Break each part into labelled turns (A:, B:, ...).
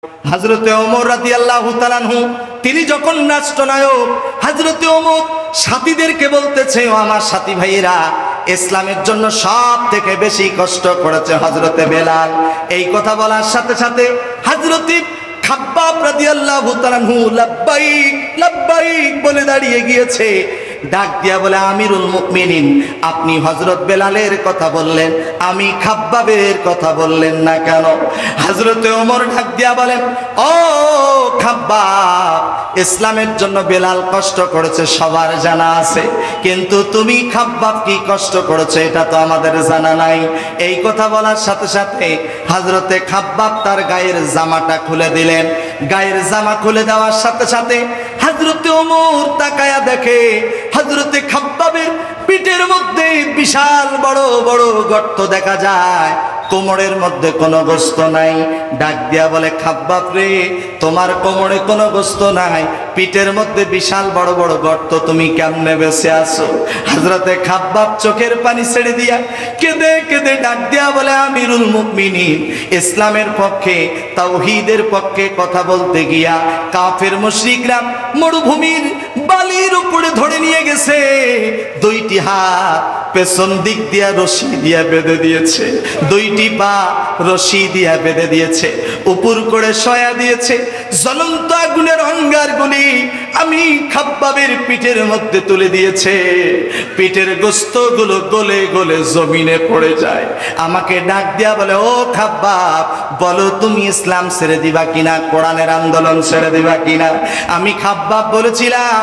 A: হযরতে ওমর রাদিয়াল্লাহু তাআলা আনহু তিনি যখন রাষ্ট্রনায়ক, হযরতে ওমর সাথীদেরকে বলতেছে, ও আমার সাথী ভাইয়েরা, ইসলামের জন্য সব থেকে বেশি কষ্ট করেছে হযরতে বেলাল। এই কথা বলার সাথে সাথে হযরতে খাব্বাব রাদিয়াল্লাহু তাআলা আনহু লাব্বাইক লাব্বাইক বলে দাঁড়িয়ে গিয়েছে। ডাক দিয়া বলে, আমিরুল মুমিনিন, আপনি হযরত বেলালের কথা বললেন, আমি খাব্বাবের কথা বললেন না কেন? হযরতে ওমর ডাক দিয়া বলেন, ও খাব্বাব, ইসলামের জন্য বেলাল কষ্ট করেছে সবার জানা আছে, কিন্তু তুমি খাব্বাব কি কষ্ট করেছে এটা তো আমাদের জানা নাই। এই কথা বলার সাথে সাথে হযরতে খাব্বাব তার গায়ের জামাটা খুলে দিলেন। গায়ের জামা খুলে দেওয়ার সাথে সাথে হযরতে ওমর তাকায়া দেখে হযরতে খাব্বাবের পিঠের মধ্যে বিশাল বড় বড় গর্ত দেখা যায়, কোমরের মধ্যে কোনো গোস্ত নাই। ডাক দিয়া বলে, খাব্বাব রে, তোমার কোমরে কোনো গোস্ত নাই, পিঠের মধ্যে বিশাল বড় বড় গর্ত, তুমি কেমনে বেঁচে আছো? হযরতে খাব্বাব চোখের পানি ছেড়ে দিয়া কেঁদে কেঁদে ডাক দিয়া বলে, আমিরুল মুমিনিন, ইসলামের পক্ষে তাওহীদের পক্ষে কথা বলতে গিয়া কাফের মুশরিকরা মরুভূমির বালির উপরে ধরে নিয়ে গেছে, দুইটি হাত পেছন দিক দিয়া রশি দিয়া বেঁধে দিয়েছে, দুইটি পা রশি দিয়া বেঁধে দিয়েছে, উপর করে শয়া দিয়েছে, জ্বলন্ত আগুনের অঙ্গারগুলি আমি খাব্বাবের পিঠের মধ্যে তুলে দিয়েছে। পিঠের গোস্তগুলো গলে গলে জমিনে পড়ে যায়। আমাকে ডাক দিয়া বলে, ও খাব্বাব, বলো তুমি ইসলাম ছেড়ে দিবা কিনা, কোরআনের আন্দোলন ছেড়ে দিবা কিনা? আমি খাব্বাব বলেছিলাম,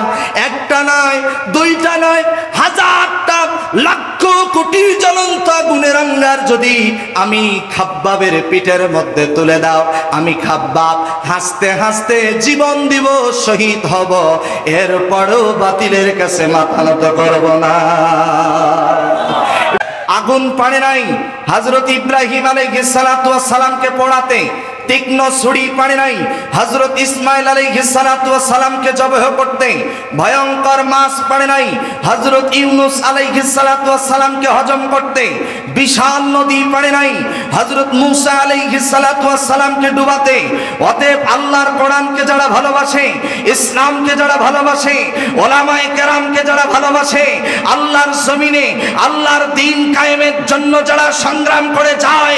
A: একটা নয়, দুইটা নয়, হাজারটা লক্ষ কোটি জ্বলন্ত আগুনের অঙ্গার যদি আমি খাব্বাবের পিঠের মধ্যে তুলে দাও, আমি খাব্বাব হাসতে হাসতে জীবন দিব, শহীদ হব, এরপরও বাতিলের কাছে মাথা নত করব না। আগুন পারে নাই হযরত ইব্রাহিম আলাইহিস সালাতু ওয়াস সালামকে পোড়াতে, তীক্ষ্ণ ছুরি পারে নাই হযরত ইসমাইল আলাইহিস সালাতু ওয়াস সালামকে জবাহ করতে, ভয়ঙ্কর মাছ পারে নাই হযরত ইউনূস আলাইহিস সালাতু ওয়াস সালামকে হজম করতে, বিশাল নদী পারে নাই হযরত মূসা আলাইহিস সালাতু ওয়াস সালামকে ডুবাতে। অতএব আল্লাহর কোরআনকে যারা ভালোবাসে, ইসলামকে যারা ভালোবাসে, ওলামায়ে কেরামকে যারা ভালোবাসে, আল্লাহর জমিনে আল্লাহর দ্বীন কায়েমের জন্য যারা সংগ্রাম করে যায়,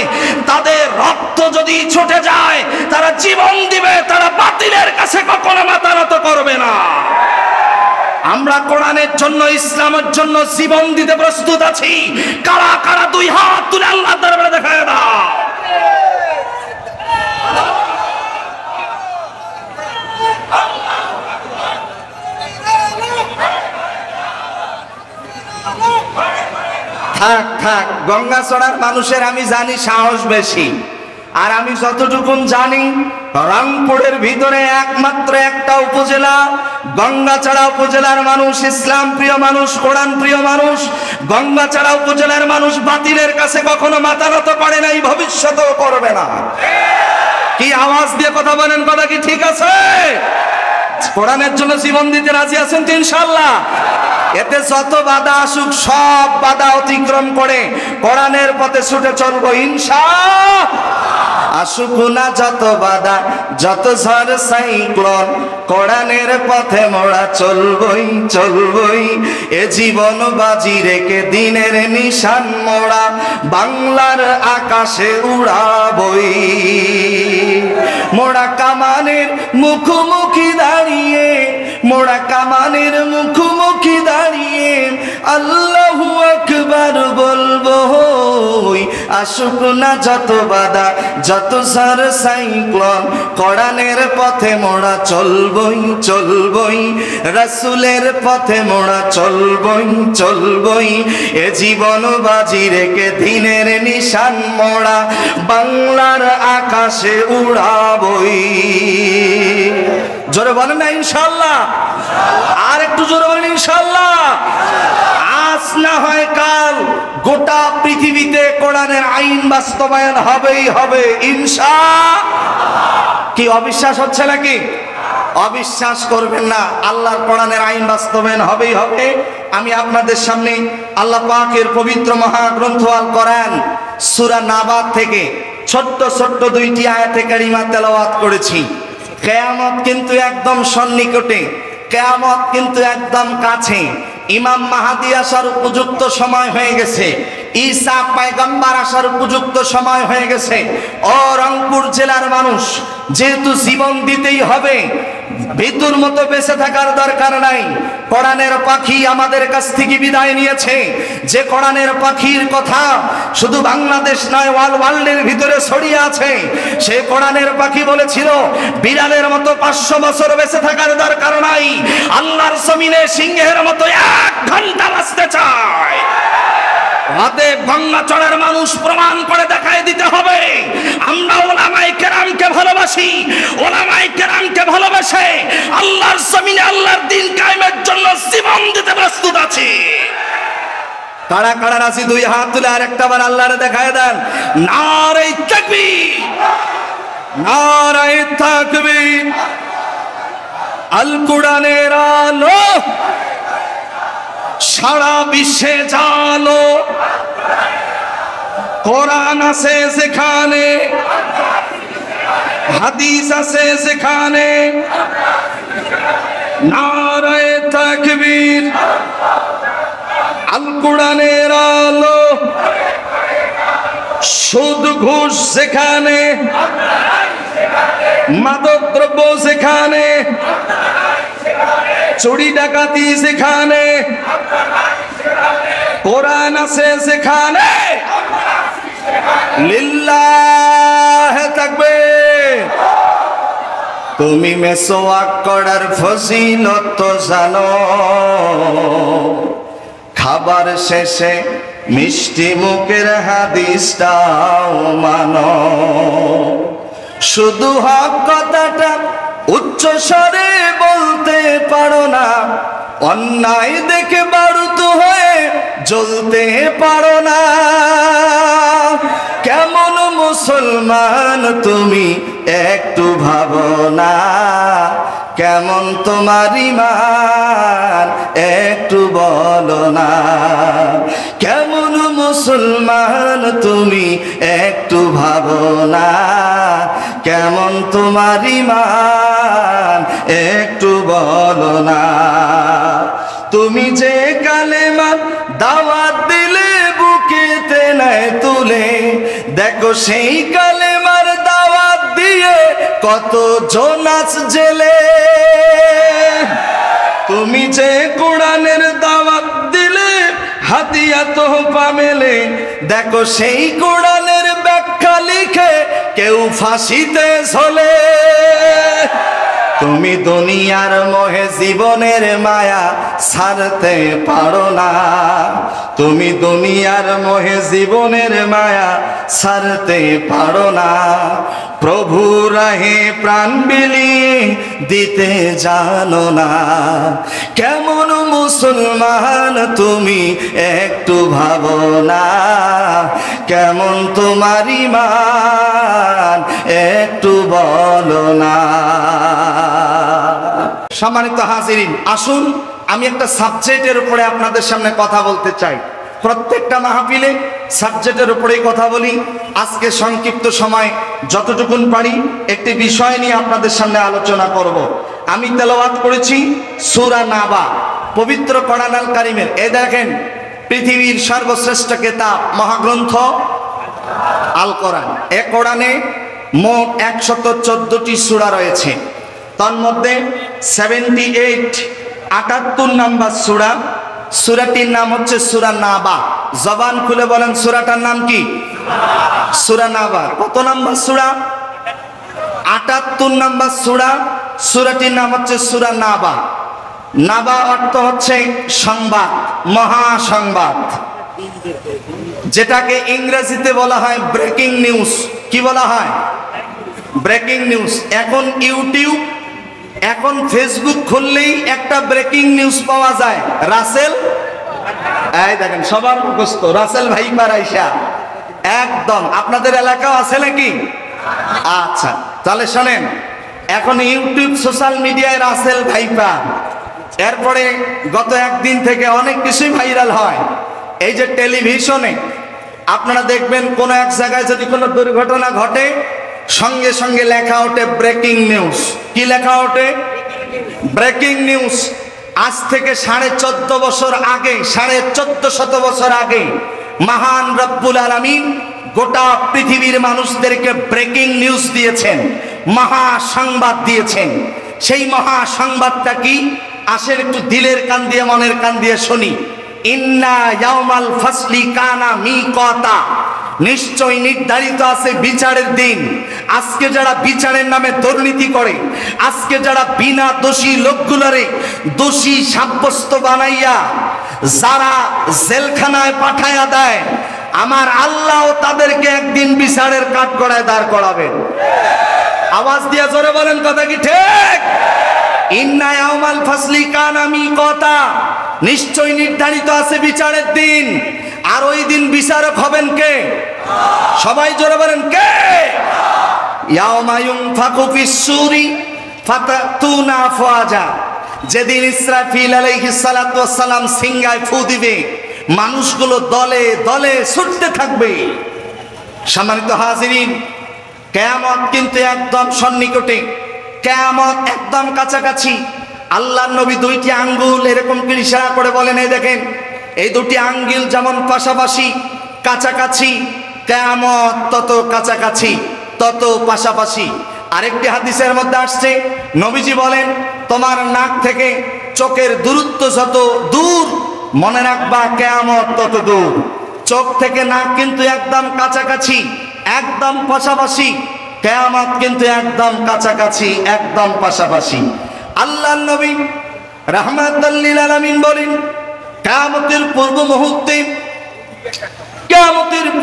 A: তাদের রক্ত যদি ছুটে যায়, তারা জীবন দিবে, তারা বাতিলের কাছে কখনো মাথা নত করবে না। আমরা কোরআনের জন্য, ইসলামের জন্য জীবন দিতে প্রস্তুত আছি। কারা কারা দুই হাত তুলে আল্লাহর দরবারে দেখায় দাও। থাক থাক, গঙ্গাচড়ার মানুষের আমি জানি সাহস বেশি, আর আমি যতটুকু জানি রংপুরের ভিতরে একমাত্র একটা উপজেলা, গঙ্গাচড়া উপজেলার মানুষ ইসলাম প্রিয় মানুষ, কোরআন প্রিয় মানুষ। গঙ্গাচড়া উপজেলার মানুষ বাতিলের কাছে কখনো মাথা নত করে নাই, ভবিষ্যতেও করবে না। কি আওয়াজ দিয়ে কথা বলেন, কথা কি ঠিক আছে? কোরআনের জন্য জীবন দিতে রাজি আছেন তো ইনশাআল্লাহ? এতে যত বাধা আসুক সব বাধা অতিক্রম করে কোরআনের পথে ছুটে চলবো ইনশাআল্লাহ। আসুক না যত বাধা, যত ঝড় সাইক্লোন, কোরআনের পথে মোরা চলবই চলবই। এ জীবন বাজি রেখে দিনের নিশান মোরা বাংলার আকাশে উড়াবই। মোরা কামানের মুখোমুখি দাঁড়িয়ে, মোরা কামানের মুখোমুখি দাঁড়িয়ে আল্লাহু আকবার বলবো। আসুক না যত বাধা, যত ঝড় সাইক্লোন, কোরআনের পথে মোরা চলবই চলবই, রাসূলের পথে মোরা চলবই চলবই। এ জীবন বাজি রেখে দিনের নিশান মোরা বাংলার আকাশে উড়াবই। জোরে বলেন না ইনশাআল্লাহ? আর একটু জোরে বলেন ইনশাআল্লাহ। আজ না হয় কাল গোটা পৃথিবীতে কোরআনের আইন বাস্তবায়ন হবেই হবে ইনশাআল্লাহ। কি অবিশ্বাস হচ্ছে নাকি? অবিশ্বাস করবেন না, আল্লাহর কোরআনের আইন বাস্তবায়ন হবেই হবে। আমি আপনাদের সামনে আল্লাহ পাকের পবিত্র মহাগ্রন্থ আল কোরআন সূরা নাবা থেকে ছোট্ট ছোট্ট দুইটি আয়াতে কারিমা তেলাওয়াত করেছি। কিয়ামত কিন্তু একদম সন্নিকটে, কিয়ামত কিন্তু একদম কাছে। ইমাম মাহাদি আসার উপযুক্ত সময় হয়ে গেছে, ঈসা পয়গম্বর আসার উপযুক্ত সময় হয়ে গেছে। ও রংপুর জেলার মানুষ, যেহেতু জীবন দিতেই হবে, ভিতুর মতো বেঁচে থাকার দরকার নাই। কোরআনের পাখি আমাদের কাছ থেকে বিদায় নিয়েছে, যে কোরআনের পাখির কথা শুধু বাংলাদেশ নয়, ওয়াল ওয়ার্ল্ডের ভিতরে ছড়িয়ে আছে। সে কোরআনের পাখি বলেছিল, বিড়ালের মতো 500 বছর বেঁচে থাকার দরকার নাই, আল্লাহর জমিনে সিংহের মতো 1 ঘন্টা বাঁচতে চায়। অতএব গঙ্গাচড়ের মানুষ প্রমাণ করে দেখায় দিতে হবে, আমরা ওলামায়ে কেরামকে ভালোবাসি, ওলামায়ে কেরামকে ভালোবাসে আল্লাহর জমিনে আল্লাহর দ্বীন কায়েমের জন্য জীবন দিতে প্রস্তুত আছি। কারা কারা রাজি? 2 হাত তুলে আরেকটা বার আল্লাহরে দেখায় দেন। নারে তাকবীর, নারে তাকবীর। আল কোরআনের আলো সারা বিশ্বে জালো, কোরআন আছে যেখানে, হাদিস আছে যেখানে, নারে তাকবীর। আল কোরআনের আলো, সুদ ঘুষ যেখানে, মাদক দ্রব্য যেখানে, চুরি ডাকাতি যেখানে, কোরআন আছে যেখানে, লিল্লাহে তাকবীর। তুমি মেসওয়াক করার ফজিলত জানো, খাবার শেষে মিষ্টি মুখের হাদিসটাও মানো, শুধু হক কথাটা উচ্চ স্বরে বলতে পারো না, অন্যায় দেখে বারুদ হয়ে জ্বলতে পারো না। কেমন মুসলমান তুমি একটু ভাবো না, কেমন তোমার ঈমান একটু বলো না। কেমন মুসলমান তুমি একটু ভাবো না, কেমন তোমার ঈমান একটু বলো না। তুমি যে কালেমার দাওয়াত দিলে বুকেতে নেয় তুলে, দেখো সেই কালেমার দাওয়াত দিয়ে কত জোনাস জেলে। তুমি যে কোরআনের দাওয়াত দিলে হাদিয়া তোহফা মেলে, দেখো সেই কোরআনের ব্যাখ্যা লিখে কেউ ফাঁসিতে ঝোলে। তুমি দুনিয়ার মোহে জীবনের মায়া ছাড়তে পারো না, তুমি দুনিয়ার মোহে জীবনের মায়া ছাড়তে পারো না। প্রভু রাহে প্রাণ বিলিয়ে দিতে জানো না, কেমন মুসলমান তুমি একটু ভাবো না, কেমন তোমার ঈমান একটু বলো না। সম্মানিত হাজিরিন, আসুন আমি একটা সাবজেক্টের উপরে আপনাদের সামনে কথা বলতে চাই। প্রত্যেকটা মাহফিলে সাবজেক্টের উপরেই কথা বলি। আজকে সংক্ষিপ্ত সময় যতটুকুন পারি একটি বিষয় নিয়ে আপনাদের সামনে আলোচনা করব। আমি তেলাওয়াত করেছি সূরা নাবা, পবিত্র কোরআন আল কারীমের। এই দেখেন, পৃথিবীর সর্বশ্রেষ্ঠ কিতাব মহাগ্রন্থ আল কোরআন। এ কোরআনে মোট 114টি সূরা রয়েছে। তন্মধ্যে 78 নাম্বার সূরা, সূরাটির নাম হচ্ছে সূরা নাবা। জবান খুলে বলেন সূরাটার নাম কি? সূরা নাবা। কত নাম্বার সূরা? 78 নাম্বার সূরা। সূরাটির নাম হচ্ছে সূরা নাবা। নাবা অর্থ হচ্ছে সংবাদ, মহাসংবাদ, যেটাকে ইংরেজিতে বলা হয় ব্রেকিং নিউজ। কি বলা হয়? Breaking news. এখন ইউটিউব, এখন ফেসবুক খুললেই একটা ব্রেকিং নিউজ পাওয়া যায়। রাসেল, এই দেখেন সবার মুখস্থ, রাসেল ভাইপার আইসা একদম। আপনাদের এলাকাও আছে নাকি? আচ্ছা, তাহলে শোনেন, এখন ইউটিউব সোশ্যাল মিডিয়ায় রাসেল ভাইপার। এরপরে গত একদিন থেকে অনেক কিছুই ভাইরাল হয়। এই যে টেলিভিশনে আপনারা দেখবেন কোন এক জায়গায় যদি কোনো দুর্ঘটনা ঘটে, সঙ্গে সঙ্গে লেখা ওঠে ব্রেকিং নিউজ। কি লেখা ওঠে? Breaking news. আজ থেকে 14.5 বছর আগে, 1450 বছর আগে মহান রব্বুল আলামিন গোটা পৃথিবীর মানুষদেরকে ব্রেকিং নিউজ দিয়েছেন, মহা সংবাদ দিয়েছেন। সেই মহা সংবাদটা কি? আসেন একটু দিলের কান দিয়ে মনের কান দিয়ে শুনি। ইন্না ইয়াউমাল ফাসলি কানা মিকাতা, নিশ্চয় নির্ধারিত আছে বিচারের দিন। আজকে যারা বিচারের নামে দুর্নীতি করে, আজকে যারা বিনা দোষী লোকগুলোরে দোষী সাব্যস্ত বানাইয়া যারা জেলখানায় পাঠায়া দেয়, আমার আল্লাহ তাদেরকে একদিন বিচারের কাঠগড়ায় দাঁড় করাবেন। আওয়াজ দিয়ে জোরে বলেন, কথা কি ঠিক? ইন্না ইয়াউমাল ফাসলি কানা মিকাতা, নিশ্চয় নির্ধারিত আছে বিচারের দিন। আর ওই দিন বিচারক হবেন কে? সবাই জোরে বলেন, কে? ইয়াউমা ইউনফাকু ফিস-সূরি ফাতাতুনা আফওয়াজা, যেদিন ইসরাফিল আলাইহিস সালাতু ওয়াস সালাম সিংহায় ফু দিবে, মানুষগুলো দলে দলে ছুটতে থাকবে। সম্মানিত হাজিরিন, কিয়ামত কিন্তু একদম সন্নিকটে, কিয়ামত একদম কাছাকাছি। আল্লাহর নবী দুইটি আঙ্গুল এরকম করে ইশারা করে বলেন, এই দেখেন এই দুটি আঙ্গুল যেমন পাশাপাশি কাছাকাছি, কিয়ামত তত কাছাকাছি তত পাশাপাশি। আরেকটি হাদিসের মধ্যে আসছে, নবীজি বলেন, তোমার নাক থেকে চোখের দূরত্ব যত দূর, মনে রাখবা কিয়ামত তত দূর। চোখ থেকে নাক কিন্তু একদম কাছাকাছি, একদম পাশাপাশি। কিয়ামত কিন্তু একদম কাছাকাছি, একদম পাশাপাশি। আল্লাহর নবী রাহমাতুল লিল আলামিন বলেন, কিয়ামতের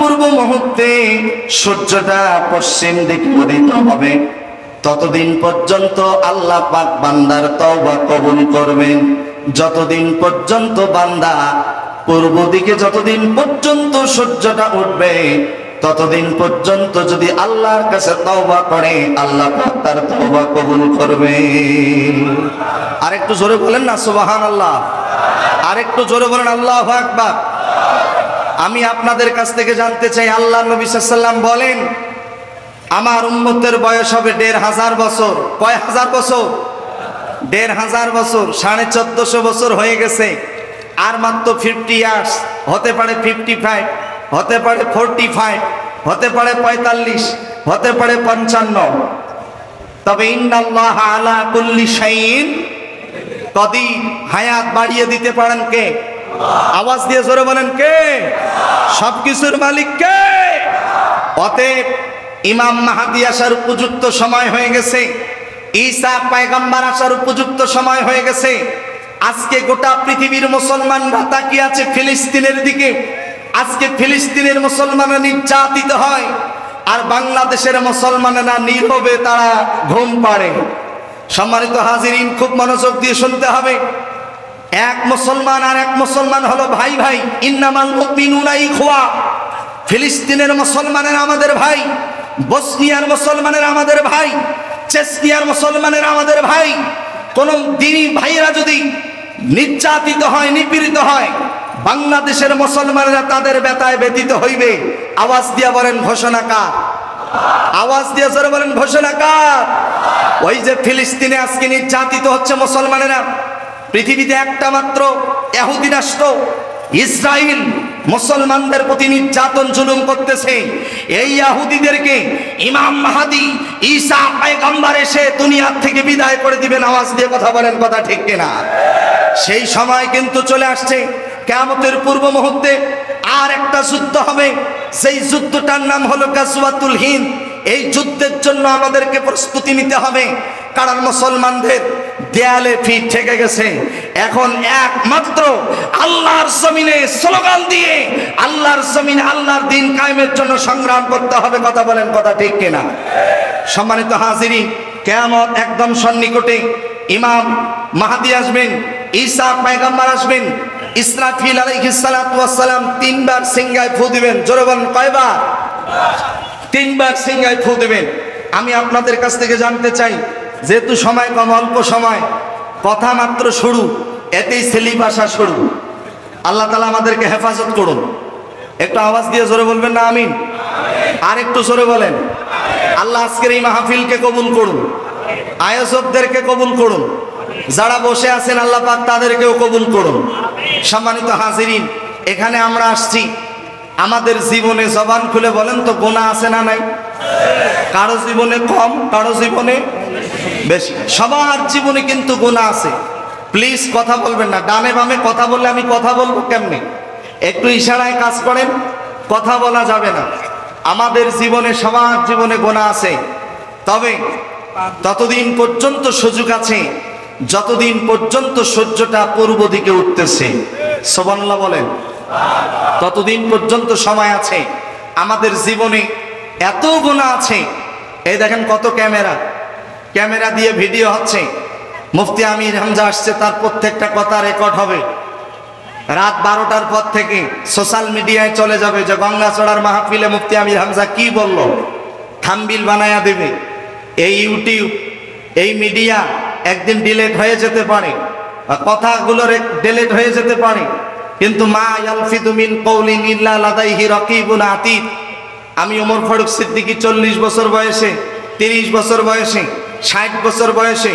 A: পূর্ব মুহূর্তে সূর্যটা পশ্চিম দিকে উদিত হবে। ততদিন পর্যন্ত আল্লাহ পাক বান্দার তওবা কবুল করবেন। যতদিন পর্যন্ত বান্দা পূর্ব দিকে, যতদিন পর্যন্ত সূর্যটা উঠবে, ততদিন পর্যন্ত যদি আল্লাহর কাছে তওবা করে, আল্লাহ পাক তার তওবা কবুল করবে। আরেকটু জোরে বলেন না সুবহানাল্লাহ, আরেকটু জোরে বলেন আল্লাহু আকবার। আমি আপনাদের কাছ থেকে জানতে চাই, আল্লাহ নবী সাল্লাল্লাহু আলাইহি ওয়াসাল্লাম বলেন, আমার উম্মতের বয়স হবে 1500 বছর। কয় হাজার বছর? 1500 বছর। 1450 বছর হয়ে গেছে, আর মাত্র 50 ইয়ার্স। হতে পারে 55, হতে পারে 45, হতে পারে 45, হতে পারে 55। তবে ইন্নাল্লাহ আলা কুল্লি শাইইন কদির, হায়াত বাড়িয়ে দিতে পারেন কে? আওয়াজ দিয়ে জোরে বলেন, কে? সবকিছুর মালিক কে? অতএব ইমাম মাহদী আসার উপযুক্ত সময় হয়ে গেছে, ঈসা পয়গম্বর আসার উপযুক্ত সময় হয়ে গেছে। আজকে গোটা পৃথিবীর মুসলমানরা তাকিয়ে আছে ফিলিস্তিনের দিকে। আজকে ফিলিস্তিনের মুসলমানরা নির্যাতিত হয়, আর বাংলাদেশের মুসলমানেরা নীরবে তারা ঘুম পাড়ে। সম্মানিত হাজিরিন, খুব মনোযোগ দিয়ে শুনতে হবে। এক মুসলমান আর এক মুসলমান হলো ভাই ভাই। ইন্নামাল মুমিনুনা ইখওয়া। ফিলিস্তিনের মুসলমানেরা আমাদের ভাই, বসনিয়ার মুসলমানেরা আমাদের ভাই, চেচনিয়ার মুসলমানেরা আমাদের ভাই। কোন দিনী ভাইরা যদি নির্যাতিত হয়, নিপীড়িত হয়, বাংলাদেশের মুসলমানেরা তাদের ব্যথায় ব্যথিত হইবে। আওয়াজ দিয়ে বলেন ঘোষণা কার? আওয়াজ দিয়ে জোরে বলেন ঘোষণা কার? ওই যে ফিলিস্তিনে আজকে নির্যাতিত হচ্ছে মুসলমানেরা। পৃথিবীতে একটা মাত্র ইহুদি রাষ্ট্র ইসরাইল মুসলমানদের প্রতি নির্যাতন জুলুম করতেছে। এই ইহুদিদেরকে ইমাম মাহদী ঈসা পয়গম্বর এসে দুনিয়ার থেকে বিদায় করে দিবেন। আওয়াজ দিয়ে কথা বলেন, কথা ঠিক কিনা? সেই সময় কিন্তু চলে আসছে। কিয়ামতের পূর্ব মুহূর্তে আর একটা যুদ্ধ হবে, সেই যুদ্ধটার নাম হলো গাজওয়াতুল হিন্দ। এই যুদ্ধের জন্য আমাদেরকে প্রস্তুতি নিতে হবে, কারণ মুসলমানদের দেয়ালে পিঠ ঠেকে গেছে। এখন একমাত্র আল্লাহর জমিনে স্লোগান দিয়ে আল্লাহর জমিনে আল্লাহর দিন কায়েমের জন্য সংগ্রাম করতে হবে। কথা বলেন, কথা ঠিক কিনা? সম্মানিত হাজিরিন, কিয়ামত একদম সন্নিকটে। ইমাম মাহদী আসবেন, ঈসা পয়গম্বর আসবেন, ইসরাফিল আলাইহিস সালাতু ওয়াস সালাম 3 বার সিংহায় ফু দিবেন। জোরে বলেন, কয়বার? 3 বার সিংহায় ফু দিবেন। আমি আপনাদের কাছ থেকে জানতে চাই, যেহেতু সময় কম, অল্প সময়, কথা মাত্র শুরু, এতেই সেলিম আসা শুরু। আল্লাহ তাআলা আমাদেরকে হেফাজত করুন। একটু আওয়াজ দিয়ে জোরে বলবেন না আমিন? আর একটু জোরে বলেন। আল্লাহ আজকের এই মাহফিলকে কবুল করুন, আয়োজকদেরকে কবুল করুন, যারা বসে আছেন আল্লাহ পাক তাদেরকেও কবুল করুন। সম্মানিত হাজিরিন, এখানে আমরা আসছি, আমাদের জীবনে জবান খুলে বলেন তো গুনাহ আছে না নাই? কারো জীবনে কম, কারো জীবনে বেশি, সবার জীবনে কিন্তু গুনাহ আছে। প্লিজ কথা বলবেন না, ডানে বামে কথা বললে আমি কথা বলবো কেমনে? একটু ইশারায় কাজ করেন, কথা বলা যাবে না। আমাদের জীবনে, সবার জীবনে গুনাহ আছে। তবে ততদিন পর্যন্ত সুযোগ আছে যতদিন পর্যন্ত সূর্যটা পূর্ব দিকে উঠতেছে, সুবহানাল্লাহ বলেন, ততদিন পর্যন্ত সময় আছে। আমাদের জীবনে এত গুনাহ আছে। এই দেখেন কত ক্যামেরা দিয়ে ভিডিও হচ্ছে। মুফতি আমির হামজা আসছে, তার প্রত্যেকটা কথা রেকর্ড হবে। রাত 12টার পর থেকে সোশ্যাল মিডিয়ায় চলে যাবে যে গঙ্গাচড়ার মাহফিলে মুফতি আমির হামজা কি বলল, থাম্বনেইল বানায়া দেবে। এই ইউটিউব, এই মিডিয়া একদিন ডিলেট হয়ে যেতে পারে, কথাগুলো ডিলেট হয়ে যেতে পারে, কিন্তু মা ইয়ালফিদু মিন কওলিন ইল্লা লাদাইহি রাকিবুন আতীদ। আমি ওমর ফারুক সিদ্দিকী 40 বছর বয়সে, 30 বছর বয়সে, 60 বছর বয়সে,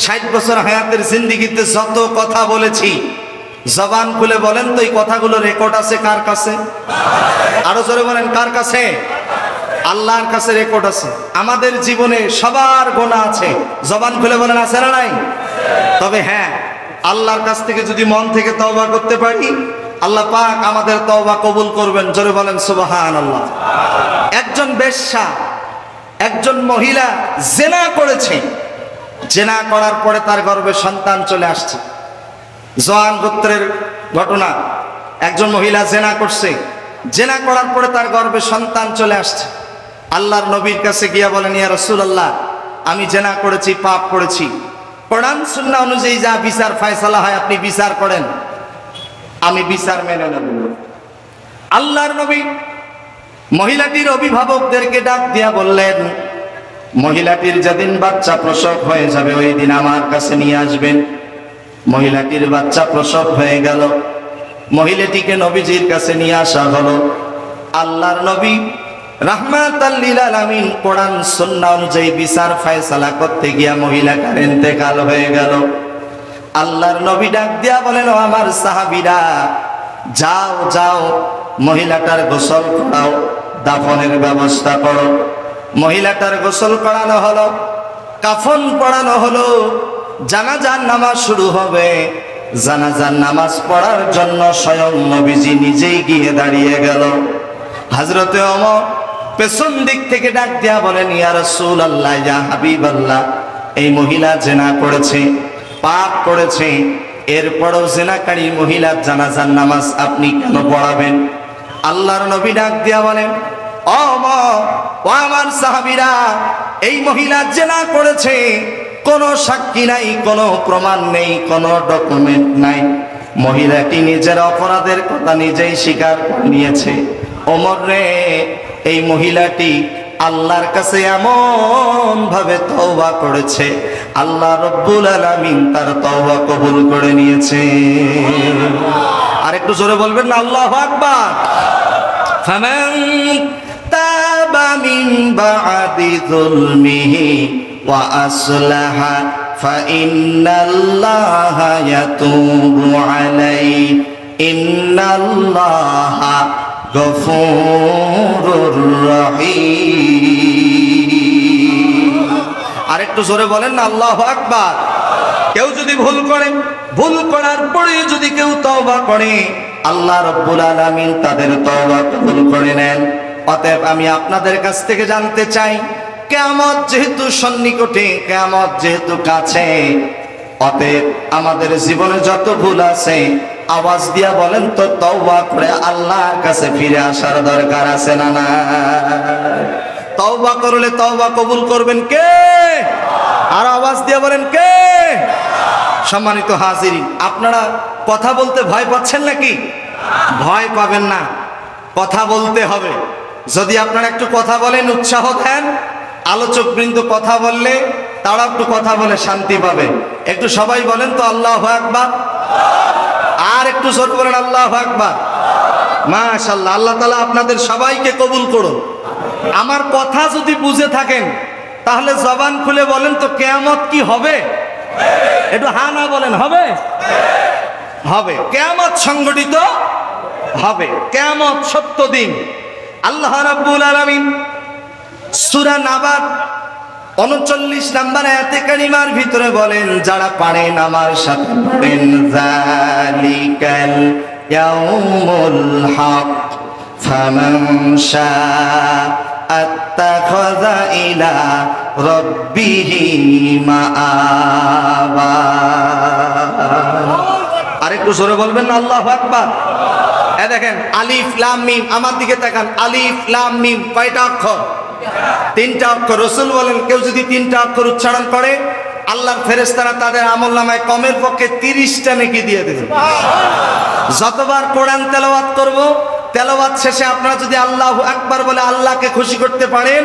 A: 60 বছর হায়াতের জিন্দেগিতে যত কথা বলেছি, জবান খুলে বলেন তো এই কথাগুলো রেকর্ড আছে কার কাছে? আরো জোরে বলেন, কার কাছে? আল্লাহর কাছে রেকর্ড আছে। আমাদের জীবনে সবার গুনাহ আছে, জবান খুলে বলেন আছে না নাই? তবে হ্যাঁ, আল্লাহর কাছ থেকে যদি মন থেকে তওবা করতে পারি, আল্লাহ পাক আমাদের তওবা কবুল করবেন। জোরে বলেন সুবহানাল্লাহ। একজন বেশ্যা, একজন মহিলা জেনা করেছে, জেনা করার পরে তার গর্ভে সন্তান চলে আসছে। জওয়ান গোত্রের ঘটনা, একজন মহিলা জেনা করছে, জেনা করার পরে তার গর্ভে সন্তান চলে আসছে। আল্লাহর নবীর কাছে গিয়া বলেন, ইয়া রাসূলুল্লাহ, আমি জেনা করেছি, পাপ করেছি, কোরআন সুন্নাহ অনুযায়ী যা বিচার ফয়সালা হয় আপনি বিচার করেন, আমি বিচার মেনে নেব। আল্লাহর নবী মহিলাটির অভিভাবকদেরকে ডাক দিয়া বললেন, মহিলাটির যেদিন বাচ্চা প্রসব হয়ে যাবে ওই দিন আমার কাছে নিয়ে আসবেন। মহিলাটির বাচ্চা প্রসব হয়ে গেল, মহিলাটিকে নবীজির কাছে নিয়ে আসা হলো। আল্লাহর নবী রাহমাতাল লিল আলামিন কোরআন সুন্নাহ অনুযায়ী বিচার ফয়সালা করতে গিয়া মহিলাটার ইন্তেকাল হয়ে গেল। আল্লাহর নবী ডাক দিয়া বলেন, ও আমার সাহাবীরা, যাও যাও মহিলাটার গোসল করাও, দাফনের ব্যবস্থা করো। মহিলাটার গোসল করানো হলো, কাফন পরানো হলো, জানাজার নামাজ শুরু হবে। জানাজার নামাজ পড়ার জন্য স্বয়ং নবীজি নিজেই গিয়ে দাঁড়িয়ে গেল। হযরতে ওমর পেছন দিক থেকে ডাক দিয়া বলেন, ইয়া রাসূলুল্লাহ, ইয়া হাবিবাল্লাহ, এই মহিলা জেনা করেছে, পাপ করেছে, এরপরও জেনাকারী মহিলার জানাজার নামাজ আপনি কেন পড়াবেন? আল্লাহর নবী ডাক দিয়া বলেন, ও ওমর, ও আমার সাহাবীরা, এই মহিলা জেনা করেছে, কোনো সাক্ষী নাই, কোনো প্রমাণ নেই, কোনো ডকুমেন্ট নাই। মহিলাটি নিজের অপরাধের কথা নিজেই স্বীকার করে নিয়েছে। ওমর রে, এই মহিলাটি আল্লাহর কাছে এমন ভাবে তওবা করেছে, আল্লাহ রব্বুল আলামিন তার তওবা কবুল করে নিয়েছে। আর একটু জোরে বলবেন না আল্লাহু আকবার। ফামান তাবা মিন বাদি যুলমিহি ওয়া আসলাহা ফাইন্নাল্লাহা ইয়াতুবু আলাইহি ইন্নাল্লাহা গফুরুর রহিম। আরেকটু জোরে বলেন না আল্লাহু আকবার। কেউ যদি ভুল করে, ভুল করার পরে যদি কেউ তওবা করে, আল্লাহ রাব্বুল আলামিন তাদের তওবা কবুল করে নেন। অতএব আমি আপনাদের কাছ থেকে জানতে চাই, কিয়ামত যেহেতু সন্নিকটে, কিয়ামত যেহেতু কাছে, অতএব আমাদের জীবনে যত ভুল আছে আওয়াজ দিয়া বলেন তো, তওবা করে আল্লাহর কাছে ফিরে আসার দরকার আছে না না? তওবা করলে তওবা কবুল করবেন কে? আর আওয়াজ দিয়া বলেন কে? সম্মানিত হাজিরিন, আপনারা কথা বলতে ভয় পাচ্ছেন নাকি? ভয় পাবেন না, কথা বলতে হবে। যদি আপনারা একটু কথা বলেন, উৎসাহ দেন, আলোচক বৃন্দ কথা বললে তারা একটু কথা বলে শান্তি পাবে। একটু সবাই বলেন তো আল্লাহু আকবার। আর একটু জোরে বলেন আল্লাহু আকবার। মাশাআল্লাহ, আল্লাহ তাআলা আপনাদের সবাইকে কবুল করুন। আমার কথা যদি বুঝে থাকেন তাহলে জবান খুলে বলেন তো, কিয়ামত কি হবে? একটু হ্যাঁ না বলেন, হবে? হবে, কিয়ামত সংগঠিত হবে, কিয়ামত সত্য দিন। আল্লাহ রাব্বুল আলামিন সূরা নাবার 39 নম্বর আয়াতে কারিমার ভিতরে বলেন, যারা পারেন আমার সাথে পড়েন, যালিকাল ইয়াউমুল হক ফামান শাআ আত্তাখাযা ইলা রাব্বিহি মাআবা। আরেকটু জোরে বলবেন না আল্লাহু আকবার। এই দেখেন আলিফ লাম মিম, আমার দিকে তাকান, আলিফ লাম মিম কয়টা অক্ষর? 3টা অক্ষর। রাসূল বলেন, কেউ যদি 3টা অক্ষর উচ্চারণ করে আল্লাহর ফেরেশতারা তাদের আমলনামায় কমের পক্ষে 30টা নেকি দিয়ে দেবে। যতবার কোরআন তেলাওয়াত করব, তেলাওয়াত শেষে আপনারা যদি আল্লাহু আকবার বলে আল্লাহকে খুশি করতে পারেন,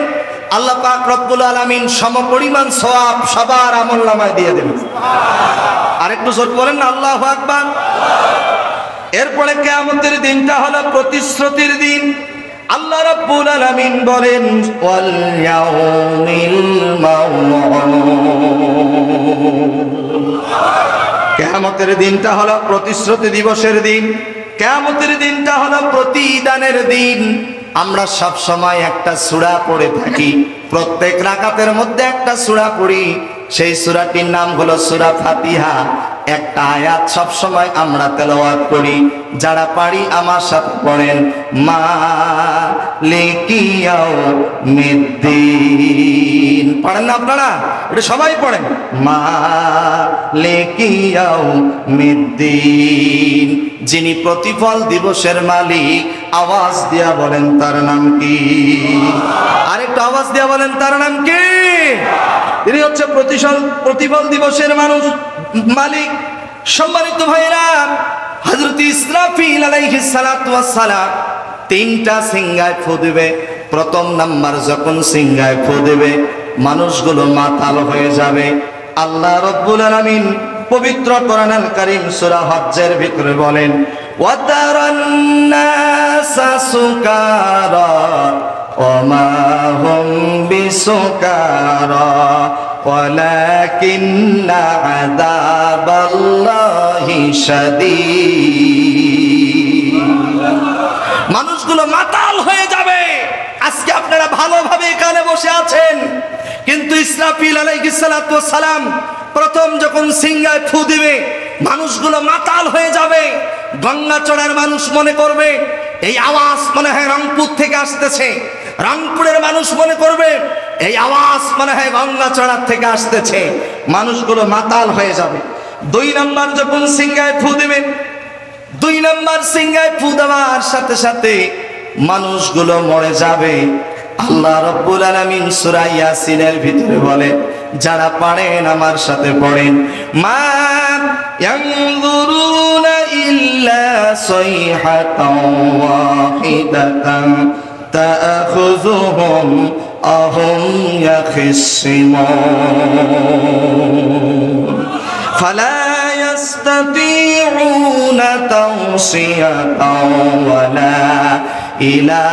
A: আল্লাহ পাক রব্বুল আলামিন সমপরিমাণ সওয়াব সবার আমলনামায় দিয়ে দেবেন। আরেকটু জোরে বলেন না আল্লাহু আকবার। এরপরে কিয়ামতের দিনটা হলো প্রতিশ্রুতির দিন। আল্লাহ রাব্বুল আলামিন বলেন, ওয়াল ইয়াউমিল মাউউদ। কিয়ামতের দিনটা হলো প্রতিশ্রুতি দিবসের দিন, কিয়ামতের দিনটা হলো প্রতিদানের দিন। আমরা সব সময় একটা সূরা পড়ে থাকি, প্রত্যেক রাকাতের মধ্যে একটা সূরা পড়ি, সেই সূরাটির নাম হলো সূরা ফাতিহা। একটা আয়াত সব সময় আমরা তেলাওয়াত করি, যারা পারি আমার সাথে পড়েন, মালিকি ইয়াউমিদ্দিন। পড়েন না আপনারা? এটা সবাই পড়েন, মালিকি ইয়াউমিদ্দিন। যিনি প্রতিফল দিবসের মালিক, আওয়াজ দিয়া বলেন তার নাম কি? আরেকটু আওয়াজ দিয়া বলেন তার নাম কি? তিনি হচ্ছে প্রতিফল দিবসের মানুষ মালিক। সম্মানিত ভাইরা, হযরত ইসরাফিল আলাইহিস সালাতু ওয়াস সালাম 3টা সিংহায় ফু দিবে। প্রথম নাম্বার যখন সিংহায় ফু দিবে, মানুষগুলো মাতাল হয়ে যাবে। আল্লাহ রাব্বুল আলামিন পবিত্র কোরআনুল কারীম সূরা হজ্জের ভিতরে বলেন, ওয়াতারান নাসা সুকারা ওয়ামা হুম বিসুকারা ওয়ালাকিন্না আযাবাল্লাহি শাদীদ। মানুষগুলো মাতাল হয়ে যাবে। আজকে আপনারা ভালোভাবে এখানে বসে আছেন, কিন্তু ইসরাফিল আলাইহিস সালাতু ওয়াস সালাম প্রথম যখন সিংহায় ফু দিবে, মানুষগুলো মাতাল হয়ে যাবে। গঙ্গাচড়ার মানুষ মনে করবে এই আওয়াজ মনে হয় রংপুর থেকে আসতেছে, রংপুরের মানুষ মনে করবে এই আওয়াজ মনে হয় গঙ্গাচড়ার থেকে আসতেছে। মানুষগুলো মাতাল হয়ে যাবে। 2 নাম্বার যখন সিংহায় ফু দিবে, 2 নাম্বার সিংহায় ফু দেওয়ার সাথে সাথে মানুষগুলো মরে যাবে। আল্লাহ রাব্বুল আলামিন সূরা ইয়াসিনের ভিতরে বলে, যারা পারেন আমার সাথে পড়েন, মা ইয়ানজুরুনা ইল্লা সাইহাতান ওয়াহিদাতান তাআখুযুহুম আহুম ইয়াখিসিমুন ফালা ইয়াস্তাতিউনা তাওসিয়াতান ওয়ালা ইলা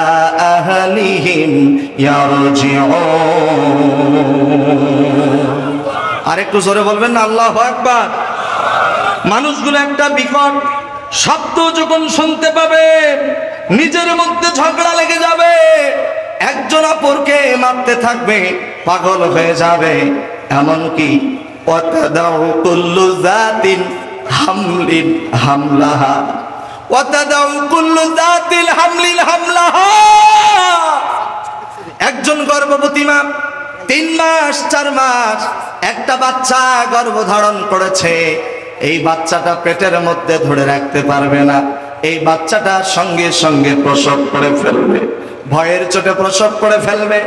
A: আহলিহিম ইয়ারজিউন। আরেকটু জোরে বলবেন না আল্লাহু আকবার। মানুষগুলো একটা বিকট শব্দ যখন শুনতে পাবে, নিজের মধ্যে ঝগড়া লেগে যাবে, একজন অপরকে মারতে থাকবে, পাগল হয়ে যাবে। এমনকি ওয়াতাদাউ কুল্লু যাতিন হামলিন হামলাহা, ওয়াতাদাউ কুল্লু যাতিল হামলিন হামলাহা। একজন গর্ভবতী মা 3 মাস 4 মাস একটা বাচ্চা গর্ভধারণ করেছে, এই বাচ্চাটা পেটের মধ্যে ধরে রাখতে পারবে না, এই বাচ্চাটা সঙ্গে সঙ্গে প্রসব করে ফেলবে, ভয়ের চোটে প্রসব করে ফেলবে।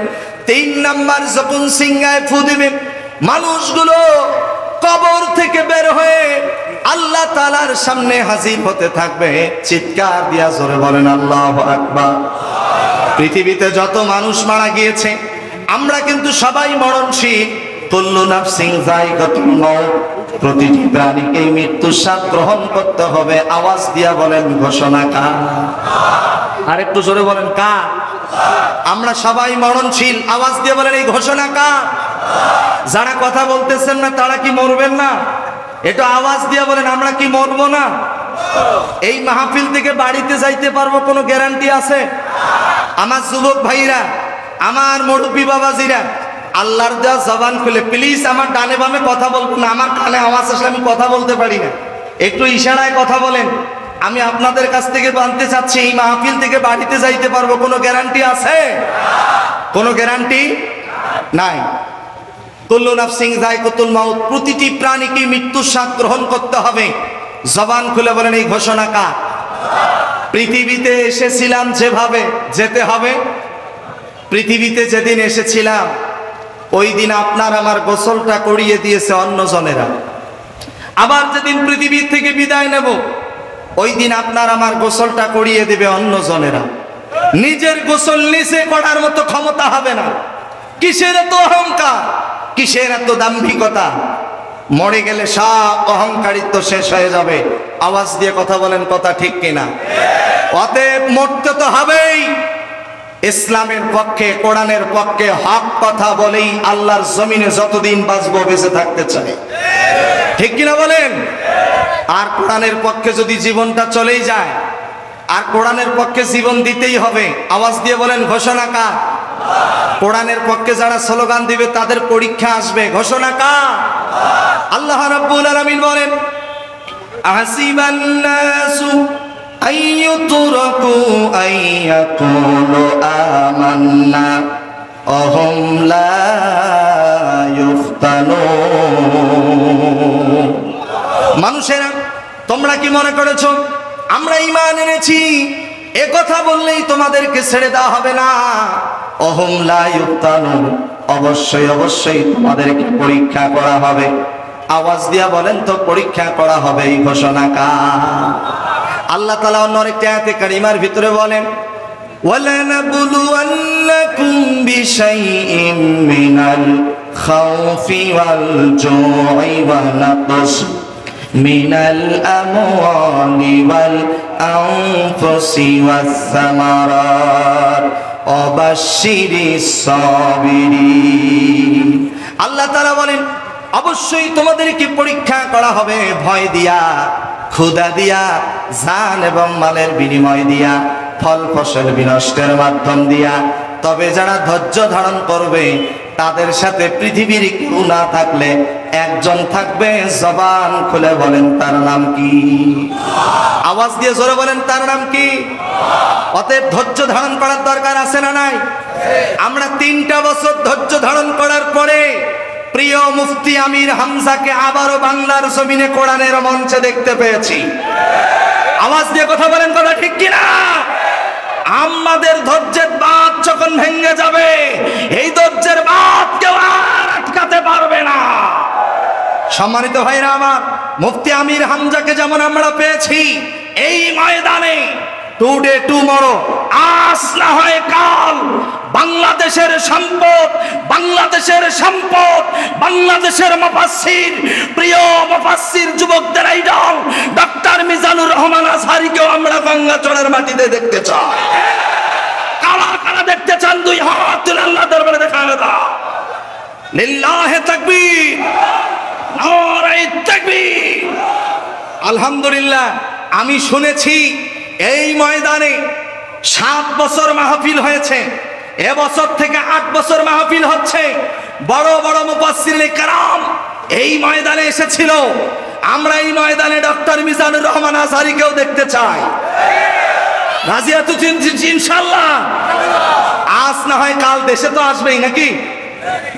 A: 3 নাম্বার যখন সিংহায় ফু দিবে, মানুষগুলো কবর থেকে বের হয়ে আল্লাহ তাআলার সামনে হাজির হতে থাকবে। চিৎকার দিয়া জোরে বলেন আল্লাহু আকবার। পৃথিবীতে যত মানুষ মারা গিয়েছে, আমরা কিন্তু সবাই মরণশীল, কুল্লু নাফসিন যায়িকাতুল মাউত, প্রতিটি প্রাণীকে মৃত্যুর স্বাদ গ্রহণ করতে হবে। আওয়াজ দিয়া বলেন ঘোষণা কার? আর একটু জোরে বলেন কার? আমরা সবাই মরণশীল, আওয়াজ দিয়ে বলেন এই ঘোষণা কার? যারা কথা বলতেছেন না তারা কি মরবেন না? একটু আওয়াজ দিয়ে বলেন আমরা কি মরবো না? এই মাহফিল থেকে বাড়িতে যাইতে পারবো কোনো গ্যারান্টি আছে? আমার যুবক ভাইরা, আমার মুরব্বী বাবাজিরা, আল্লাহর দেওয়া জবান খুলে প্লিজ আমার ডানে বামে কথা বলবো না, আমার কানে আওয়াজ আসলে আমি কথা বলতে পারি না, একটু ইশারায় কথা বলেন। আমি আপনাদের কাছ থেকে জানতে চাচ্ছি এই মাহফিল থেকে বাড়িতে যাইতে পারবো কোনো গ্যারান্টি আছে? কোনো গ্যারান্টি নাই। কুল্লু নাফসিন যায়িকাতুল মাউত, প্রতিটি প্রাণীকে মৃত্যুর স্বাদ গ্রহণ করতে হবে। জবান খুলে বলেন এই ঘোষণা কার? পৃথিবীতে এসেছিলাম যেভাবে যেতে হবে। পৃথিবীতে যেদিন এসেছিলাম ওই দিন আপনার আমার গোসলটা করিয়ে দিয়েছে অন্যজনেরা। আবার যেদিন পৃথিবীর থেকে বিদায় নেব ওই দিন আপনার আমার গোসলটা করিয়ে দেবে অন্যজনেরা। নিজের গোসল নিজে করার মতো ক্ষমতা হবে না। কিসের এত অহংকার, কিসের এত দাম্ভিকতা? মরে গেলে সব অহংকারিত্ব শেষ হয়ে যাবে। আওয়াজ দিয়ে কথা বলেন, কথা ঠিক কিনা? অতএব মরতে তো হবেই। ইসলামের পক্ষে, কোরআনের পক্ষে হক কথা বলেই আল্লাহর জমিনে যতদিন বাঁচবো বেঁচে থাকতে চাই, ঠিক কিনা বলেন? আর কোরআনের পক্ষে যদি জীবনটা চলেই যায়, আর কোরআনের পক্ষে জীবন দিতেই হবে। আওয়াজ দিয়ে বলেন ঘোষণা কার? কোরআনের পক্ষে যারা স্লোগান দিবে তাদের পরীক্ষা আসবে। ঘোষণা কার? আল্লাহ রাব্বুল আলামিন বলেন আহসিবান নাসু আইয়ুতরাকু আইয়াকুলু আমান্না ওয়াহুম লা ইফতানুন। মানুষেরা তোমরা কি মনে করেছো আমরা ঈমান এনেছি এ কথা বললেই তোমাদেরকে ছেড়ে দেওয়া হবে না? ওয়াহুম লা ইফতানুন, অবশ্যই অবশ্যই তোমাদেরকে পরীক্ষা করা হবে। আওয়াজ দিয়া বলেন তো পরীক্ষা করা হবে এই ঘোষণা কার? আল্লাহ তাআলা অন্য আরেকটি আয়াতে কারিমার ভিতরে বলেন ওয়ালানাবলুওয়ান্নাকুম বিশাইইম মিনাল খাউফি ওয়াল জুই ওয়া নাকস মিনাল আমওয়ালি ওয়াল আনফুসি ওয়াস সামারাত ওয়াবাশশিরিস সাবিরিন। আল্লাহ তাআলা বলেন অবশ্যই তোমাদেরকে পরীক্ষা করা হবে ভয় দিয়া, ক্ষুধা দিয়া, জান এবং মালের বিনিময় দিয়া, ফল ফসল বিনষ্টের মাধ্যম দিয়া। তবে যারা ধৈর্য ধারণ করবে তাদের সাথে পৃথিবীর কেউ না থাকলে একজন থাকবে। জবান খুলে বলেন তার নাম কি? আওয়াজ দিয়ে জোরে বলেন তার নাম কি? অতএব ধৈর্য ধারণ করার দরকার আছে না নাই? আমরা 3টা বছর ধৈর্য ধারণ করার পরে প্রিয় মুফতি আমির হামজাকে আবারও বাংলার জমিনে কোরআনের মঞ্চে দেখতে পেয়েছি। আওয়াজ দিয়ে কথা বলেন, কথা ঠিক কিনা? আমাদের ধৈর্যের বাঁধ যখন ভেঙে যাবে এই ধৈর্যের বাঁধ কেউ আর আটকাতে পারবে না। সম্মানিত ভাইরা আমার, মুফতি আমির হামজাকে যেমন আমরা পেয়েছি এই ময়দানে টুডে টুমরো, আজ না হয় কাল, বাংলাদেশের সম্পদ, বাংলাদেশের সম্পদ, বাংলাদেশের মুফাসসির, প্রিয় মুফাসসির যুবকদের আইডল ডক্টর মিজানুর রহমান আজহারীকেও আমরা গঙ্গাচড়ের মাটিতে দেখতে চাই। কারা কারা দেখতে চান? 2 হাত তুলে আল্লাহ দরবারে দেখা দাও। লিল্লাহি তাকবীর, নারায়ে তাকবীর। আলহামদুলিল্লাহ, আমি শুনেছি এই ময়দানে 7 বছর মাহফিল হয়েছে, এবছর থেকে 8 বছর মাহফিল হচ্ছে। বড় বড় মুফাসসিরিনে কেরাম এই ময়দানে এসেছিল। আমরা এই ময়দানে ডক্টর মিজানুর রহমান আজহারীকেও দেখতে চাই। রাজি আছো ইনশাআল্লাহ? আজ না হয় কাল দেশে তো আসবেই নাকি?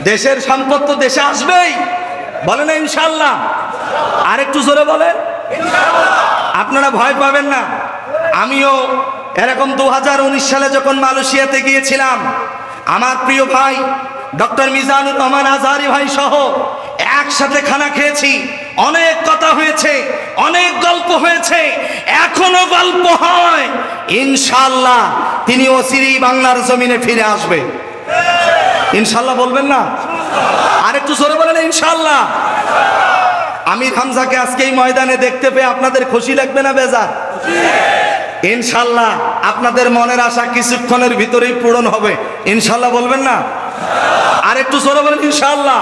A: দেশের সম্পদ তো দেশে আসবেই, বলেন না ইনশাআল্লাহ? আর একটু জোরে বলেন ইনশাআল্লাহ। আপনারা ভয় পাবেন না। আমিও এরকম 2019 সালে যখন মালয়েশিয়াতে গিয়েছিলাম, আমার প্রিয় ভাই ডক্টর মিজানুর রহমান আজহারী ভাই সহ একসাথে খানা খেয়েছি। অনেক কথা হয়েছে, অনেক গল্প হয়েছে, এখনো গল্প হয়। ইনশাআল্লাহ তিনি অচিরেই বাংলার জমিনে ফিরে আসবে। ইনশাআল্লাহ বলবেন না? আর একটু জোরে বলেন ইনশাআল্লাহ। আমির হামজাকে আজকে এই ময়দানে দেখতে পেয়ে আপনাদের খুশি লাগবে না বেজার? ইনশাআল্লাহ আপনাদের মনের আশা কিছুক্ষণের ভিতরেই পূরণ হবে ইনশাআল্লাহ, বলবেন না? আর একটু জোরে বলেন ইনশাআল্লাহ।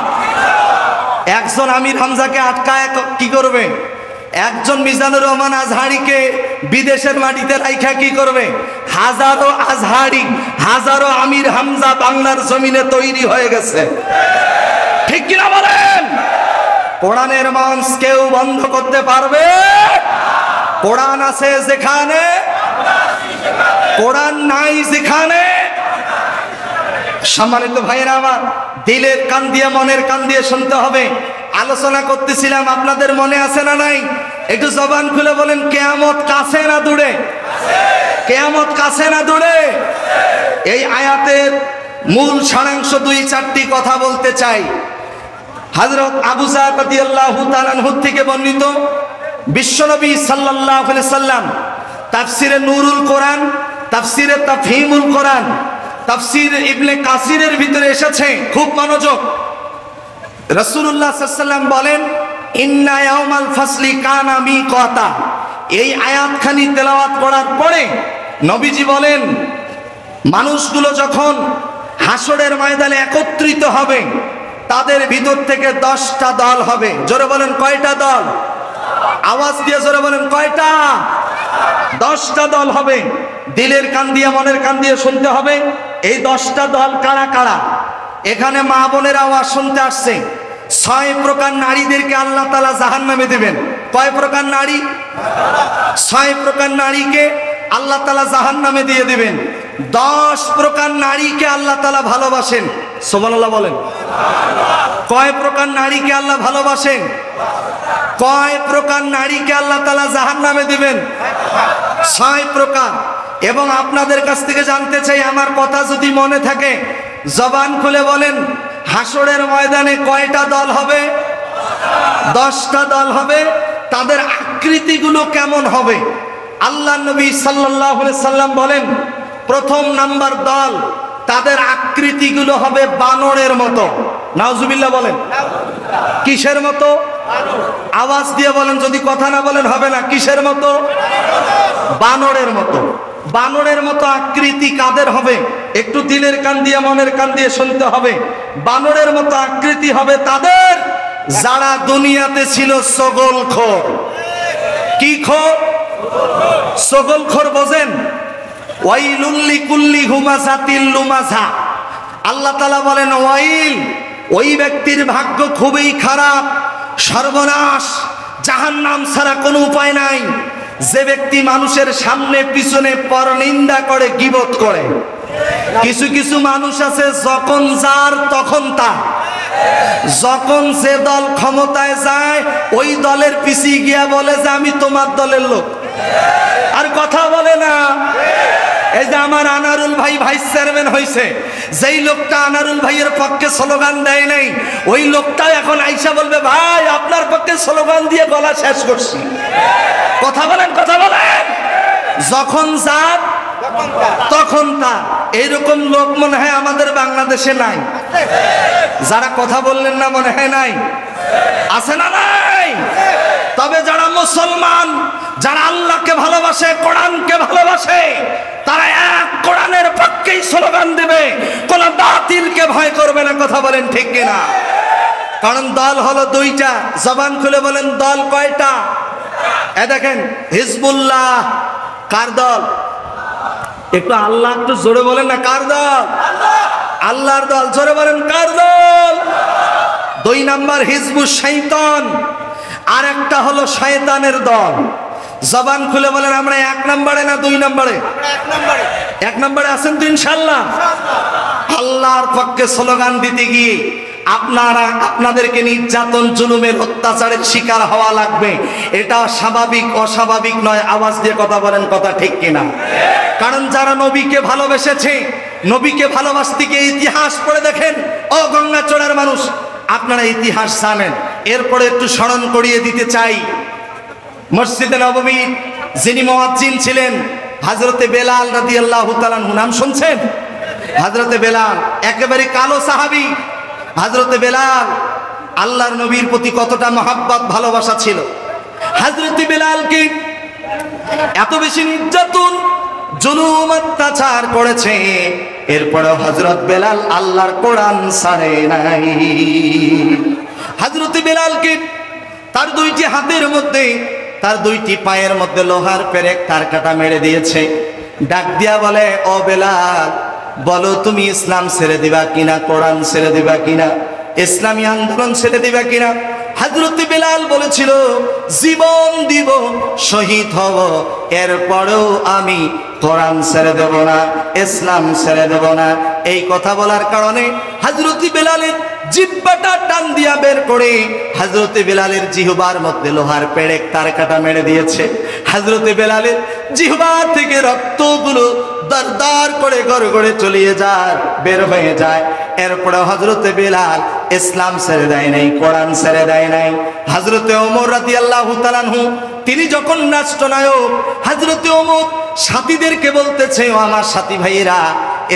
A: একজন আমির হামজাকে আটকায় কি করবে? একজন মিজানুর রহমান আজহারিকে বিদেশের মাটিতে রাইখা কি করবে? হাজারো আজহারি, হাজারো আমির হামজা বাংলার জমিনে তৈরি হয়ে গেছে, ঠিক কিনা বলেন? কোরআনের মঞ্চ কেউ বন্ধ করতে পারবে? কোরআন আছে যেখানে, কোরআন নাই যেখানে। সম্মানিত ভাইয়েরা আমার, দিলের কান দিয়ে মনের কান দিয়ে শুনতে হবে। আলোচনা করতেছিলাম, আপনাদের মনে আছে না নাই? একটু জবান খুলে বলেন, কিয়ামত কাছে না দূরে? কিয়ামত কাছে না দূরে? এই আয়াতের মূল সারাংশ দুই চারটি কথা বলতে চাই। হযরত আবু যার রাদিয়াল্লাহু তাআলা আনহু থেকে বর্ণিত, বিশ্বনবী সাল্লাল্লাহু আলাইহি সাল্লাম তাফসিরে নূরুল কোরআন, তাফসিরে তাফহিমুল কোরআন, তাফসির ইবনে কাসিরের ভিতরে এসেছে, খুব মনোযোগ। রাসূলুল্লাহ সাল্লাল্লাহু আলাইহি সাল্লাম বলেন, ইন্না ইয়াউমাল ফাসলি কানা মিকাতা। এই আয়াতখানি তেলাওয়াত করার পরে নবীজি বলেন, মানুষগুলো যখন হাসরের ময়দানে একত্রিত হবে, তাদের ভিতর থেকে 10টা দল হবে। জোরে বলেন কয়টা দল? আওয়াজ দিয়ে জোরে বলেন কয়টা? 10টা দল হবে। দিলের কান দিয়ে মনের কান দিয়ে শুনতে হবে। এই 10টা দল কারা কারা? এখানে মা বোনের আওয়াজ শুনতে আসছে। 6 প্রকার নারীদেরকে আল্লাহ তাআলা জাহান্নামে দিবেন। কয় প্রকার নারী? 6 প্রকার নারীকে আল্লাহ তাআলা জাহান্নামে দিয়ে দিবেন। 10 প্রকার নারীকে আল্লাহ তাআলা ভালোবাসেন। সুবহানাল্লাহ বলেন। কয় প্রকার নারীকে আল্লাহ ভালোবাসেন? কয় প্রকার নারীকে আল্লাহ তাআলা জাহান্নামে দিবেন? 6 প্রকার। এবং আপনাদের কাছ থেকে জানতে চাই, আমার কথা যদি মনে থাকে জবান খুলে বলেন, হাসরের ময়দানে কয়টা দল হবে? 10টা দল হবে। তাদের আকৃতিগুলো কেমন হবে? আল্লাহ নবী সাল্লাল্লাহু আলাইহি সাল্লাম বলেন, প্রথম নাম্বার দল, তাদের আকৃতিগুলো হবে বানরের মতো। নাউজুবিল্লাহ বলেন। কিসের মতো? আওয়াজ দিয়ে বলেন, যদি কথা না বলেন হবে না। কিসের মতো? বানরের মতো। বানরের মতো আকৃতি কাদের হবে? একটু দিলের কান দিয়ে মনের কান দিয়ে শুনতে হবে। বানরের মতো আকৃতি হবে তাদের যারা দুনিয়াতে ছিল ছগলখোর। কি খোর? ছগলখোর বোঝেন? ওয়াইলুল লিকুল্লি হুমাযাতিল লুমাযা। আল্লাহ তাআলা বলেন, ওয়াইল, ওই ব্যক্তির ভাগ্য খুবই খারাপ, সর্বনাশ, জাহান্নাম ছাড়া কোনো উপায় নাই, যে ব্যক্তি মানুষের সামনে পিছনে পরনিন্দা করে, গীবত করে। কিছু কিছু মানুষ আছে, যখন যার তখন তা, যখন যে দল ক্ষমতায় যায় ওই দলের পিছিয়ে গিয়া বলে যে আমি তোমার দলের লোক, আর কথা বলে না। এই যে আমার আনারুল ভাই ভাইস চেয়ারম্যান হয়েছে, যেই লোকটা আনারুল ভাইয়ের পক্ষে স্লোগান দেয় নাই, ওই লোকটা এখন আইসা বলবে, ভাই আপনার পক্ষে স্লোগান দিয়ে গলা শেষ করছি। কথা বলেন, কথা বলেন। যখন যার তখন তার, এইরকম লোক মনে হয় আমাদের বাংলাদেশে নাই। যারা কথা বললেন না মনে হয় নাই? আছে না নাই? তবে যারা মুসলমান, যারা আল্লাহকে ভালোবাসে, কোরআনকে ভালোবাসে, তারা এক কোরআনের পক্ষেই স্লোগান দেবে, কোন বাতিলকে ভয় করবে না। কথা বলেন ঠিক কিনা? কারণ দল হলো 2টা। জবান খুলে বলেন, দল কয়টা? এ দেখেন, হিজবুল্লাহ কার দল? একটু আল্লাহ, একটু জোরে বলেন না, কার দল? আল্লাহর দল। জোরে বলেন, কার দল? 2 নাম্বার হিজবুশ শাইতান, আর একটা হলো শয়তানের দল। জবান খুলে বলেন, আমরা 1 নম্বরে না 2 নম্বরে? 1 নম্বরে আছেন তো ইনশাআল্লাহ? আল্লাহর পক্ষে স্লোগান দিতে গিয়ে আপনাদেরকে নির্যাতন, জুলুমের, অত্যাচারের শিকার হওয়া লাগবে। এটা স্বাভাবিক, অস্বাভাবিক নয়। আওয়াজ দিয়ে কথা বলেন, কথা ঠিক কিনা? কারণ যারা নবীকে ভালোবেসেছে, নবীকে ভালোবাসতে গিয়ে ইতিহাস পড়ে দেখেন। ও গঙ্গাচড়ার মানুষ, আপনারা ইতিহাস জানেন। এরপরে একটু স্মরণ করিয়ে দিতে চাই, মসজিদে নববী যিনি মুয়াজ্জিন ছিলেন, হযরতে বেলাল রাদিয়াল্লাহু তাআলা আনহু, নাম শুনছেন? হযরতে বেলাল একেবারে কালো সাহাবী। হযরতে বেলাল আল্লাহর নবীর প্রতি কতটা মহব্বত ভালোবাসা ছিল। হযরতে বেলালকে এত বেশি নির্যাতন জুলুম অত্যাচার করেছে, এরপরেও হযরত বেলাল আল্লাহর কোরআন ছাড়ে নাই। হযরতে বেলালকে তার দুইটি হাতের মধ্যে, তার দুইটি পায়ের মধ্যে লোহার পেরেক তার কাটা মেরে দিয়েছে। ডাক দিয়া বলে, ও বেলাল, বলো তুমি ইসলাম ছেড়ে দিবা কিনা, কোরআন ছেড়ে দিবা কিনা, ইসলামী আন্দোলন ছেড়ে দিবা কিনা? হযরতে বেলাল বলেছিল, জীবন দিব, শহীদ হব, এরপরেও আমি কোরআন ছেড়ে দেব না, ইসলাম ছেড়ে দেব না। এই কথা বলার কারণে হযরতে বেলালের জিহ্বাটা টান দিয়া বের করে হযরতে বেলালের জিহ্বার মধ্যে লোহার পেরেক তার কাটা মেরে দিয়েছে। হযরতে বেলালের জিহ্বা থেকে রক্তগুলো দারদার করে গড়গড়ে চলিয়ে যায়, বের হয়ে যায়। এরপরে হযরতে বেলাল ইসলাম ছেড়ে দেয় নাই, কোরআন ছেড়ে দেয় নাই। হযরতে ওমর রাদিয়াল্লাহু তাআলা আনহু তিনি যখন রাষ্ট্রনায়ক, হযরতে ওমর সাথীদেরকে বলতেছে, ও আমার সাথী ভাইয়েরা,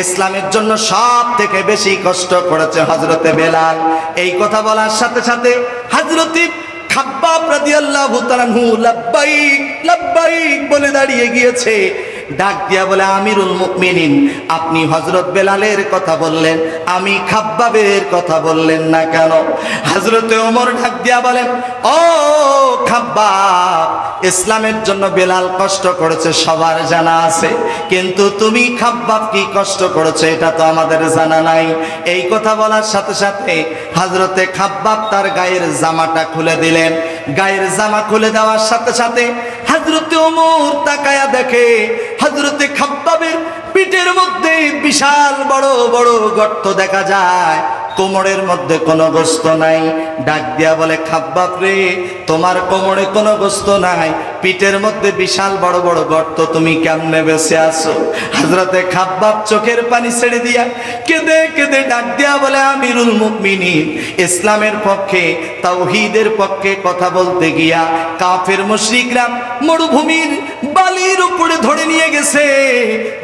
A: ইসলামের জন্য সব থেকে বেশি কষ্ট করেছে হযরতে বেলাল। এই কথা বলার সাথে সাথে হযরতে খাব্বাব রাদিয়াল্লাহু তাআলা আনহু লাব্বাইক লাব্বাইক বলে দাঁড়িয়ে গিয়েছে। ডাক দিয়া বলে, আমিরুল মুমিনিন, আপনি হযরত বেলালের কথা বললেন, আমি খাব্বাবের কথা বললেন না কেন? হযরতে ওমর ডাক দিয়া বলেন, ও খাব্বাব, ইসলামের জন্য বেলাল কষ্ট করেছে সবার জানা আছে, কিন্তু তুমি খাব্বাব কি কষ্ট করেছে এটা তো আমাদের জানা নাই। এই কথা বলার সাথে সাথে হযরতে খাব্বাব তার গায়ের জামাটা খুলে দিলেন। গায়ের জামা খুলে দেওয়ার সাথে সাথে হযরতে ওমর তাকায়া দেখে হযরতে খাব্বাবের পিঠের মধ্যে বিশাল বড় বড় গর্ত দেখা যায়, কোমরের মধ্যে কোনো গোস্ত নাই। ডাক দিয়া বলে, খাব্বাব রে, তোমার কোমরে কোনো গোস্ত নাই, পিঠের মধ্যে বিশাল বড় বড় গর্ত, তুমি কেমনে বেঁচে আছো? হযরতে খাব্বাব চোখের পানি ছেড়ে দিয়া কেঁদে কেঁদে ডাক দিয়া বলে, আমিরুল মুমিনিন, ইসলামের পক্ষে, তাওহীদের পক্ষে কথা বলতে গিয়া কাফের মুশরিকরা মরুভূমির বালির উপরে ধরে নিয়ে গেছে,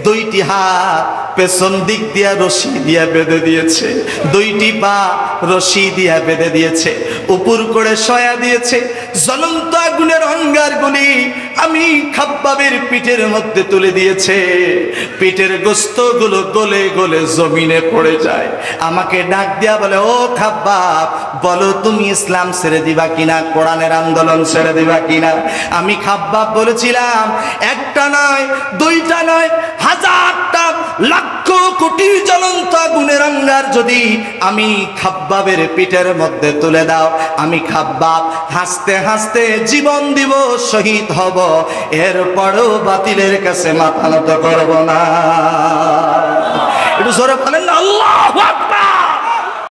A: দুইটি হাত পেছন দিক দিয়া রশি দিয়া বেঁধে দিয়েছে, দুইটি পা রশি দিয়া বেঁধে দিয়েছে, উপর করে শয়া দিয়েছে। জ্বলন্ত আগুনের অঙ্গারগুলি আমি খাব্বাবের পিঠের মধ্যে তুলে দিয়েছে, পিঠের গোস্তগুলো গলে গলে জমিনে পড়ে যায়। আমাকে ডাক দিয়া বলে, ও খাব্বাব, বলো তুমি ইসলাম ছেড়ে দিবা কিনা, কোরআনের আন্দোলন ছেড়ে দিবা কিনা? আমি খাব্বাব বলেছিলাম, একটা নয়, দুইটা নয়, হাজারটা, লক্ষ কোটি জ্বলন্ত আগুনের অঙ্গার যদি আমি খাব্বাবের পিঠের মধ্যে তুলে দাও, আমি খাব্বাব হাসতে হাসতে জীবন দিব, শহীদ হব, এরপরও বাতিলের কাছে মাথা নত করব না। একটু জোরে বলেন না, আল্লাহু আকবার।